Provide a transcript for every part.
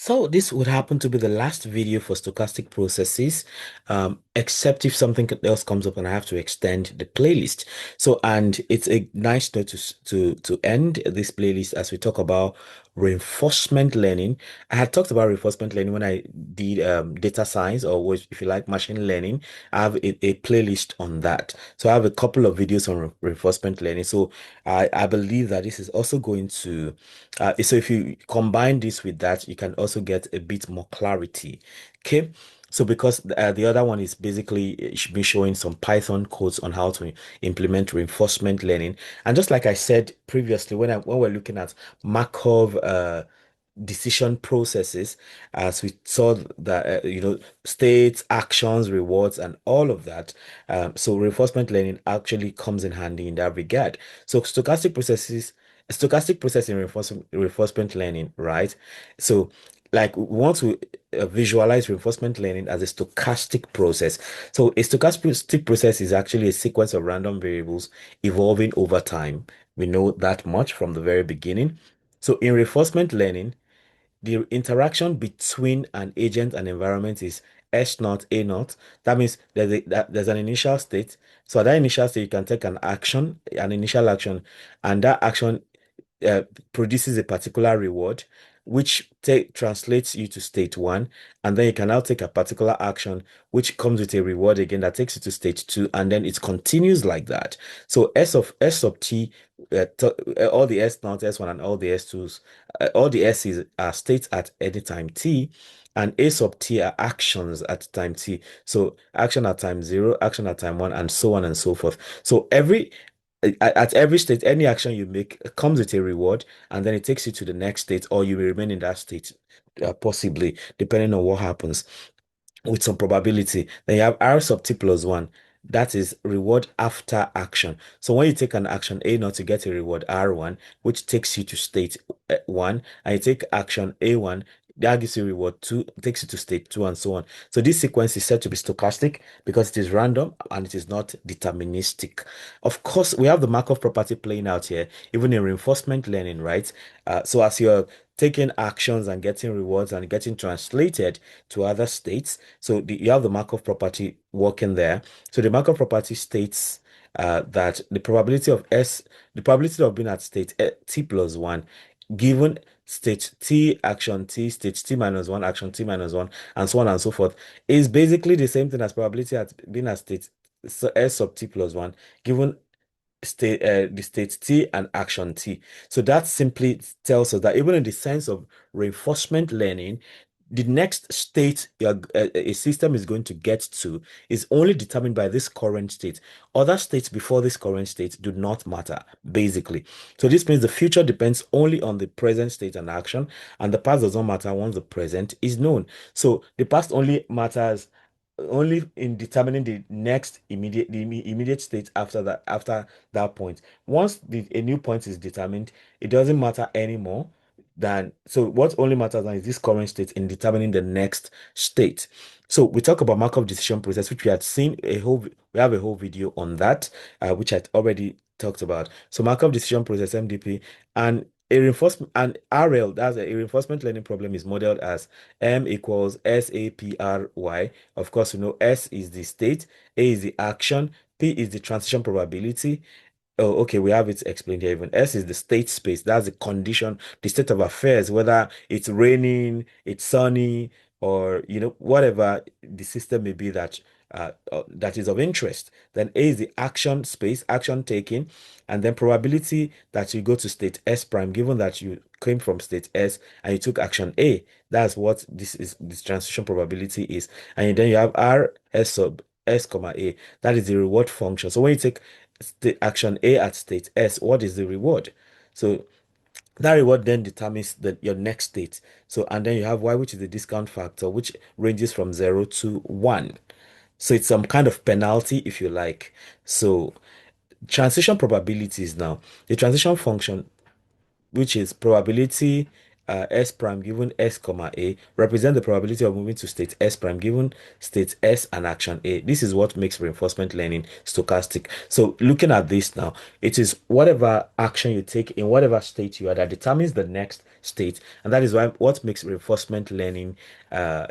So this would happen to be the last video for stochastic processes, except if something else comes up and I have to extend the playlist. So, and it's a nice note to end this playlist as we talk about reinforcement learning. I had talked about reinforcement learning when I did data science, or if you like machine learning. I have a playlist on that. So I have a couple of videos on reinforcement learning. So I believe that this is also going to so if you combine this with that, you can also get a bit more clarity. Okay. So because the other one is basically it should be showing some Python codes on how to implement reinforcement learning. And just like I said previously, when we're looking at Markov decision processes, as we saw that states, actions, rewards, and all of that. So reinforcement learning actually comes in handy in that regard. So stochastic processing reinforcement learning, right? So like we want to visualize reinforcement learning as a stochastic process. So a stochastic process is actually a sequence of random variables evolving over time. We know that much from the very beginning. So in reinforcement learning, the interaction between an agent and environment is S naught, A naught. That means there's an initial state. So at that initial state, you can take an initial action, and that action uh, produces a particular reward, which translates you to state one, and then you can now take a particular action, which comes with a reward again that takes you to state two, and then it continues like that. So S sub t, all the S naught, S1, and all the S2s, all the S's are states at any time t. And A sub t are actions at time t. So action at time zero, action at time one, and so on and so forth. So at every state, any action you make comes with a reward, and then it takes you to the next state, or you will remain in that state, possibly, depending on what happens with some probability. Then you have R sub t plus one. That is reward after action. So when you take an action A not to get a reward R1, which takes you to state one, and you take action A1, that gives you reward two, takes you to state two, and so on. So this sequence is said to be stochastic because it is random and it is not deterministic. Of course, we have the Markov property playing out here, even in reinforcement learning, right? So as you're taking actions and getting rewards and getting translated to other states, so you have the Markov property working there. So the Markov property states that the probability of being at state t plus one, given state t action t, state t minus one action t minus one, and so on and so forth, is basically the same thing as probability at being at state s sub t plus one, given the state t and action t. So that simply tells us that even in the sense of reinforcement learning, the next state a system is going to get to is only determined by this current state. Other states before this current state do not matter, basically. So this means the future depends only on the present state and action, and the past does not matter once the present is known. So the past only matters only in determining the next immediate state after that point. Once a new point is determined, it doesn't matter anymore than so what only matters now is this current state in determining the next state. So we talk about Markov decision process, which we had seen we have a whole video on that, which I already talked about. So Markov decision process, MDP, and a reinforcement and RL, that's a reinforcement learning problem, is modeled as M equals SAPRY. Of course, you know S is the state, A is the action, P is the transition probability. Oh, okay, we have it explained here. Even S is the state space. That's the condition, the state of affairs, whether it's raining, it's sunny, or whatever the system may be that is of interest. Then A is the action space, action taking, and then probability that you go to state S prime, given that you came from state S and you took action A. That's what this transition probability is. And then you have R S sub S comma A. That is the reward function. So when you take the action A at state S, what is the reward? So that reward then determines your next state. So, and then you have Y, which is the discount factor, which ranges from 0 to 1. So it's some kind of penalty, if you like. So transition probabilities now. The transition function, which is probability S prime given S comma A represent the probability of moving to state S prime given state S and action A. This is what makes reinforcement learning stochastic. So looking at this now, it is whatever action you take in whatever state you are that determines the next state, and that is why what makes reinforcement learning a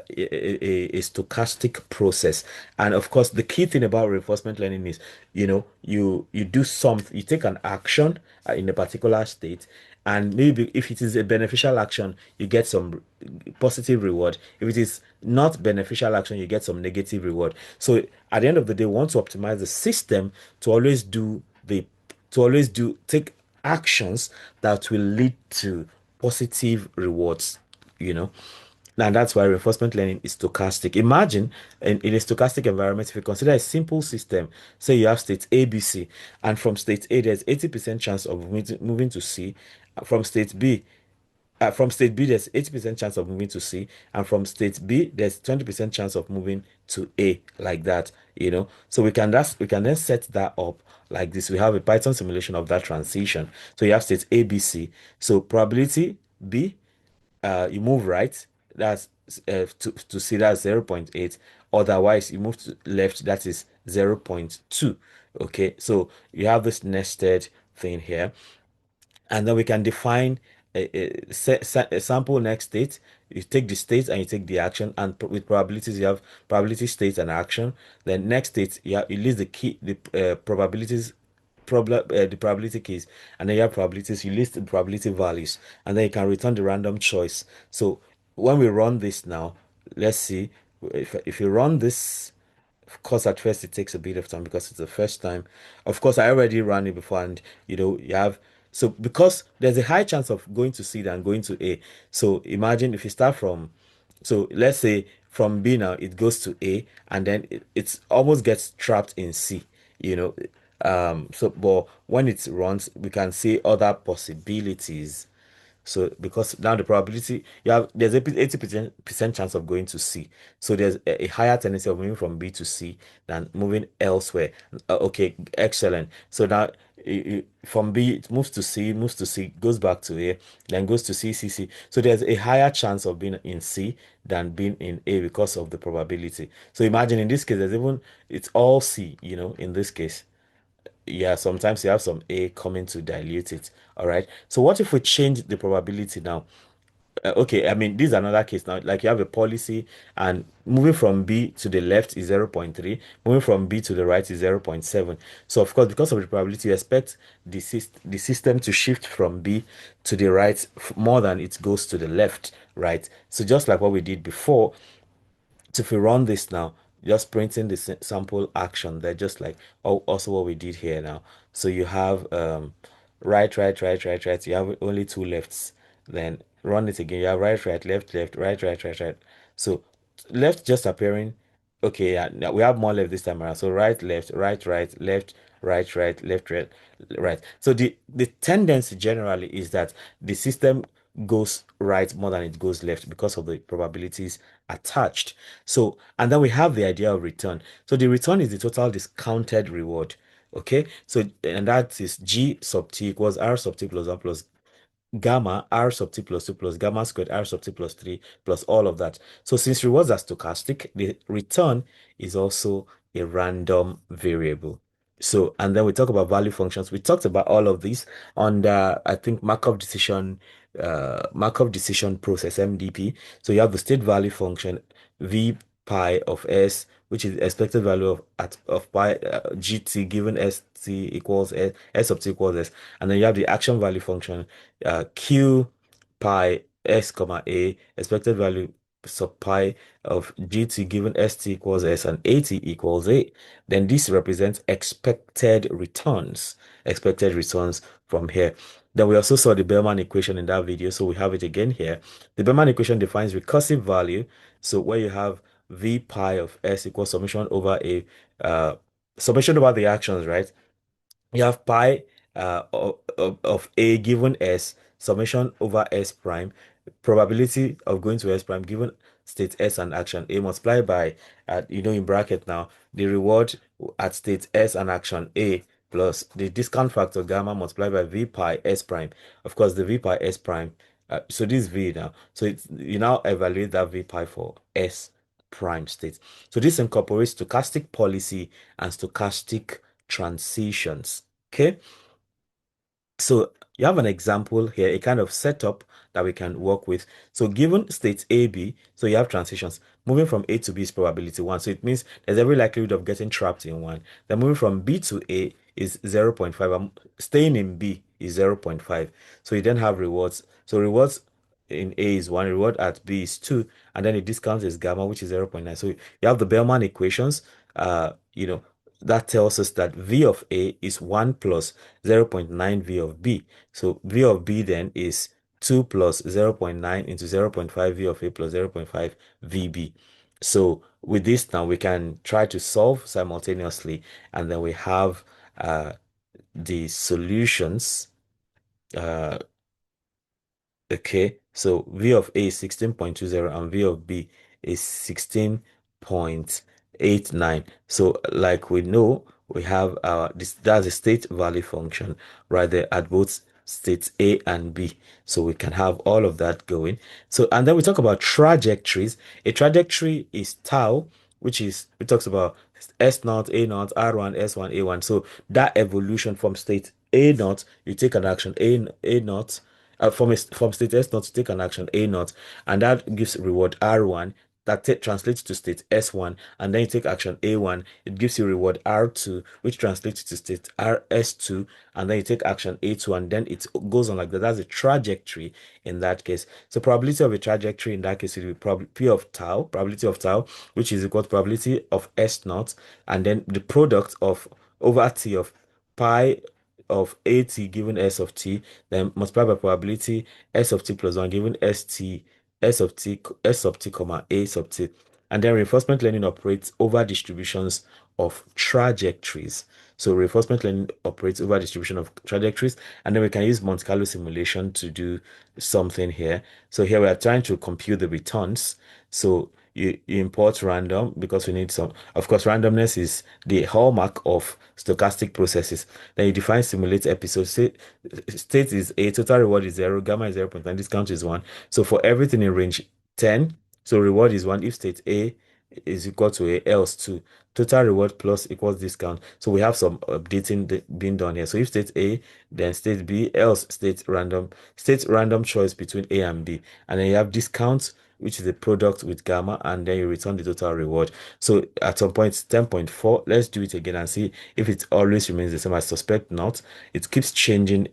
stochastic process. And of course, the key thing about reinforcement learning is, you do something, you take an action in a particular state, and maybe if it is a beneficial action, you get some positive reward. If it is not beneficial action, you get some negative reward. So at the end of the day, we want to optimize the system to always do the to always do take actions that will lead to positive rewards, you know. And that's why reinforcement learning is stochastic. Imagine in a stochastic environment, if you consider a simple system, say you have state A, B, C, and from state A, there's 80% chance of moving to C. From state B, from state B, there's 80% chance of moving to C, and from state B, there's 20% chance of moving to A, like that, So we can then set that up like this. We have a Python simulation of that transition. So you have state A, B, C. So probability B, you move right, that's to C, that's 0.8. Otherwise, you move to left, that is 0.2. Okay, so you have this nested thing here, and then we can define a sample next state. You take the state and you take the action, and with probabilities you have probability state and action. Then next state you list the key, the probabilities, the probability keys, and then you have probabilities, you list the probability values, and then you can return the random choice. So when we run this now, let's see, if you run this. Of course, at first it takes a bit of time because it's the first time. Of course, I already ran it before, and you have, so because there's a high chance of going to C than going to A. So imagine if you start from, so let's say from B now it goes to A, and then it's almost gets trapped in C, you know. So but when it runs, we can see other possibilities. So because now the probability you have, there's a 80% chance of going to C. So there's a higher tendency of moving from B to C than moving elsewhere. Okay, excellent. So now from B it moves to C, goes back to A, then goes to C, C, C. So there's a higher chance of being in C than being in A because of the probability. So imagine in this case, it's all C, in this case. Yeah, sometimes you have some A coming to dilute it. All right. So what if we change the probability now? Okay, I mean, this is another case now. Like you have a policy, and moving from B to the left is 0.3, moving from B to the right is 0.7. So of course, because of the probability, you expect the system to shift from B to the right more than it goes to the left, right? So just like what we did before, so if we run this now, just printing the sample action, they're just like, oh, also what we did here now. So you have right, right, right, right, right. You have only two lefts. Then run it again. You have right, right, left, left, right, right, right, right. So left just appearing. Okay, yeah, now we have more left this time around. So right, left, right, right, left, right, right, left, right, right. So the tendency generally is that the system goes right more than it goes left because of the probabilities attached. So, and then we have the idea of return. So the return is the total discounted reward. Okay, so and that is G sub t equals R sub t plus 1 plus gamma R sub t plus 2 plus gamma squared R sub t plus 3 plus all of that. So since rewards are stochastic, the return is also a random variable. So, and then we talk about value functions. We talked about all of these on the, I think, Markov decision process, MDP. So you have the state value function, V pi of S, which is the expected value of pi GT given ST equals S sub t equals S. And then you have the action value function, Q pi S comma A, expected value sub pi of GT given ST equals S and AT equals A. Then this represents expected returns from here. Then we also saw the Bellman equation in that video, so we have it again here. The Bellman equation defines recursive value. So where you have V pi of S equals summation over the actions, right? You have pi of A given S, summation over S prime, probability of going to S prime given state S and action A multiplied by, in bracket now, the reward at state S and action A plus the discount factor gamma multiplied by V pi S prime. Of course, the V pi S prime So this V now. So it's you now evaluate that V pi for S prime state. So this incorporates stochastic policy and stochastic transitions. Okay. So you have an example here, a kind of setup that we can work with. So given state A, B, so you have transitions. Moving from A to B is probability 1. So it means there's every likelihood of getting trapped in 1. Then moving from B to A is 0 0.5. Staying in B is 0 0.5. So you then have rewards. So rewards in A is 1, reward at B is 2, and then the discount is gamma, which is 0 0.9. So you have the Bellman equations. That tells us that V of A is 1 plus 0 0.9 V of B. So V of B then is 2 plus 0 0.9 into 0 0.5 V of A plus 0 0.5 VB. So with this now, we can try to solve simultaneously, and then we have the solutions. Uh, Okay, so V of A is 16.20 and V of B is 16.89. So like we know, we have this that's a state value function right there at both states A and B. So we can have all of that going. So and then we talk about trajectories. A trajectory is tau, which is it talks about S naught, A naught, R1, S1, A1. So that evolution from state A naught, you take an action A naught from state S naught to take an action A naught, and that gives reward R1. That translates to state S1, and then you take action A1, it gives you reward R2, which translates to state RS2, and then you take action A2, and then it goes on like that. That's a trajectory in that case. So probability of a trajectory in that case will be P of tau, probability of tau, which is equal to probability of S naught, and then the product of over T of pi of at given s of t, then multiply by probability s of t plus 1 given s of t comma a sub t. And then reinforcement learning operates over distributions of trajectories. So reinforcement learning operates over distribution of trajectories, and then we can use Monte Carlo simulation to do something here. So here we are trying to compute the returns. So you import random because we need some. Of course, randomness is the hallmark of stochastic processes. Then you define simulate episode. State is a total reward is 0, gamma is 0 0.9, discount is 1. So for everything in range 10, so reward is 1 if state A is equal to A, else 2. Total reward plus equals discount. So we have some updating being done here. So if state A, then state B, else state random choice between A and B. And then you have discount, which is a product with gamma, and then you return the total reward. So at some point, it's 10.4. Let's do it again and see if it always remains the same. I suspect not. It keeps changing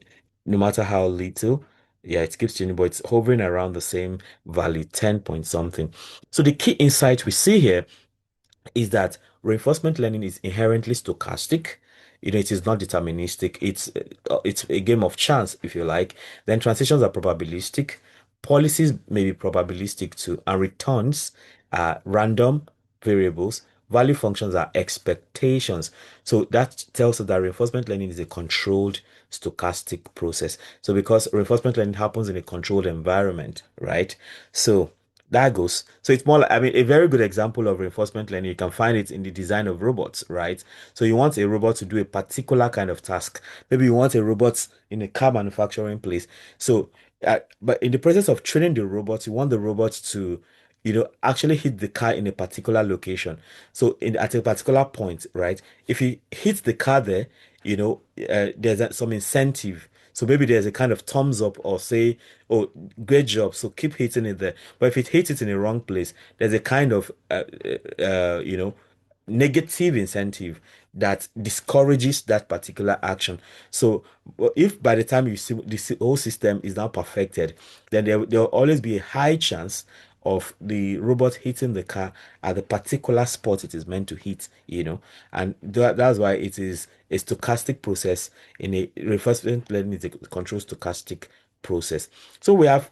no matter how little. Yeah, it keeps changing, but it's hovering around the same value, 10 point something. So the key insight we see here is that reinforcement learning is inherently stochastic. It is not deterministic. It's a game of chance, if you like. Then transitions are probabilistic. Policies may be probabilistic too, and returns are random variables. Value functions are expectations. So that tells us that reinforcement learning is a controlled stochastic process. So because reinforcement learning happens in a controlled environment, right? So that goes. So it's more like, I mean, a very good example of reinforcement learning, you can find it in the design of robots, right? So you want a robot to do a particular kind of task. Maybe you want a robot in a car manufacturing place. So, but in the process of training the robot, you want the robot to, actually hit the car in a particular location. So at a particular point, right? If he hits the car there, there's some incentive. So maybe there's a kind of thumbs up or say, oh, great job. So keep hitting it there. But if it hits it in the wrong place, there's a kind of, negative incentive that discourages that particular action. So if by the time you see the whole system is now perfected, then there will always be a high chance of the robot hitting the car at the particular spot it is meant to hit, and that's why it is a stochastic process. In a reinforcement learning is a control stochastic process. So we have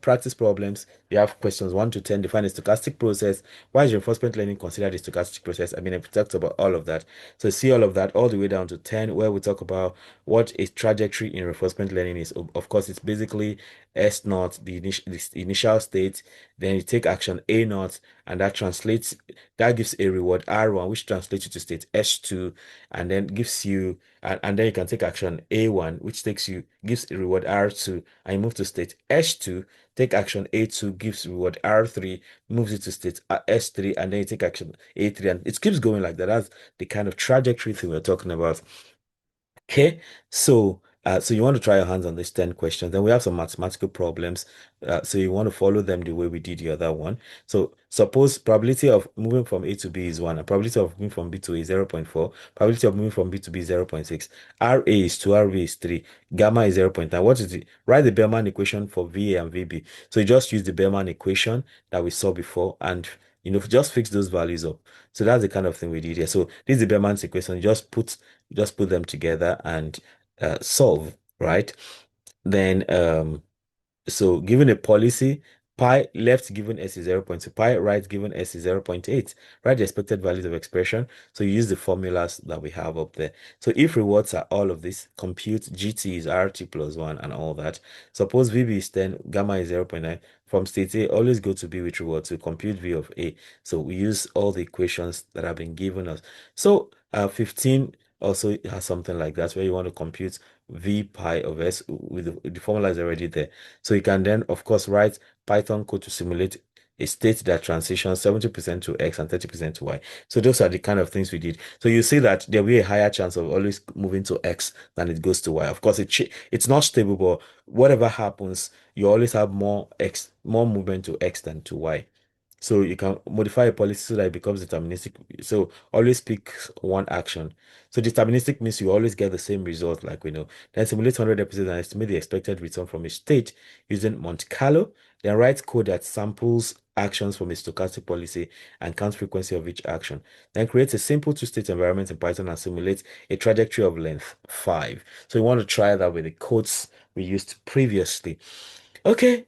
practice problems You have questions 1 to 10, define a stochastic process. Why is reinforcement learning considered a stochastic process? I mean, I've talked about all of that. So see all of that all the way down to 10, where we talk about what a trajectory in reinforcement learning is. Of course, it's basically S naught, the initial state. Then you take action A naught, and that gives a reward R1, which translates you to state S2, and then gives you, and then you can take action A1, which gives a reward R2, and you move to state S2. Take action A2 gives reward R3, moves it to state S3, and then you take action A3, and it keeps going like that. That's the kind of trajectory thing we're talking about. Okay, so you want to try your hands on these 10 questions. Then we have some mathematical problems. So you want to follow them the way we did the other one. So suppose probability of moving from A to B is 1, and probability of moving from B to A is 0.4, probability of moving from B to B is 0.6, RA is 2, RV is 3, gamma is 0.9. What is it? Write the Bellman equation for VA and VB. So you just use the Bellman equation that we saw before, and just fix those values up. So that's the kind of thing we did here. So this is the Bellman's equation. You just put them together and solve, right? Then so given a policy, pi left given s is 0.2, pi right given s is 0.8. Write the expected values of expression. So you use the formulas that we have up there. So if rewards are all of this, compute gt is rt plus 1 and all that. Suppose vb is 10, gamma is 0.9. From state A, always go to B with reward to compute v of A. So we use all the equations that have been given us. So 15 also has something like that, where you want to compute v pi of s with the formula is already there. So you can then, of course, write Python code to simulate a state that transitions 70% to X and 30% to Y. So those are the kind of things we did. So you see that there will be a higher chance of always moving to X than it goes to Y. Of course, it's not stable, but whatever happens, you always have more movement to X than to Y. So you can modify a policy so that it becomes deterministic. So always pick one action. So deterministic means you always get the same result, like we know. Then simulate 100 episodes and estimate the expected return from a state using Monte Carlo. Then write code that samples actions from a stochastic policy and counts frequency of each action. Then create a simple two-state environment in Python and simulate a trajectory of length 5. So you want to try that with the codes we used previously. Okay,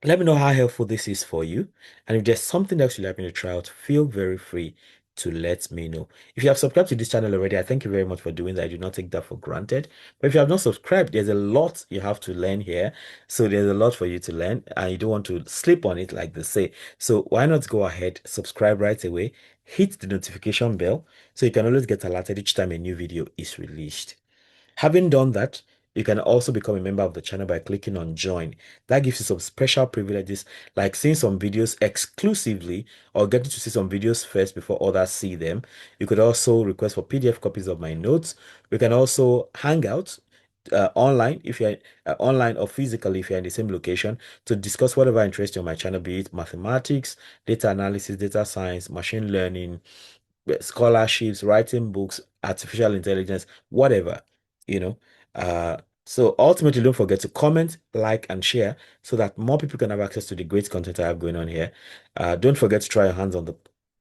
let me know how helpful this is for you. And if there's something else you'd like me to try out, feel very free to let me know. If you have subscribed to this channel already, I thank you very much for doing that. I do not take that for granted. But if you have not subscribed, there's a lot you have to learn here. So there's a lot for you to learn, and you don't want to sleep on it, like they say. So why not go ahead, subscribe right away, hit the notification bell so you can always get alerted each time a new video is released. Having done that, you can also become a member of the channel by clicking on join. That gives you some special privileges like seeing some videos exclusively or getting to see some videos first before others see them. You could also request for PDF copies of my notes. We can also hang out online if you're online or physically if you're in the same location to discuss whatever interests you on my channel, be it mathematics, data analysis, data science, machine learning, scholarships, writing books, artificial intelligence, whatever, you know. Uh, so ultimately, don't forget to comment, like, and share so that more people can have access to the great content I have going on here. Don't forget to try your hands on the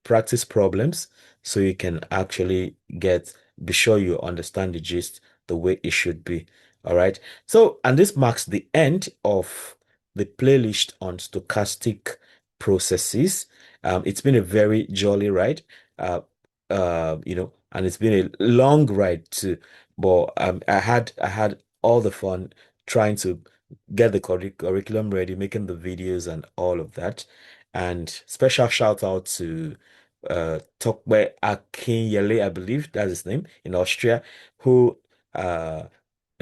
practice problems so you can actually be sure you understand the gist the way it should be. All right. So, and this marks the end of the playlist on stochastic processes. It's been a very jolly ride. Uh, and it's been a long ride too. But I had all the fun trying to get the curriculum ready, making the videos and all of that. And special shout out to Tokwe Akinyele, I believe that's his name, in Austria, who uh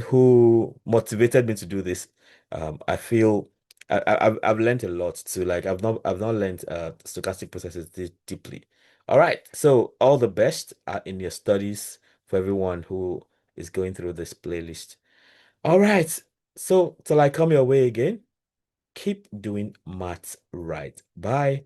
who motivated me to do this. I feel I've learned a lot too. Like I've not learned stochastic processes this deeply. All right, so all the best in your studies for everyone who is going through this playlist. All right, so till I come your way again, keep doing maths right. Bye.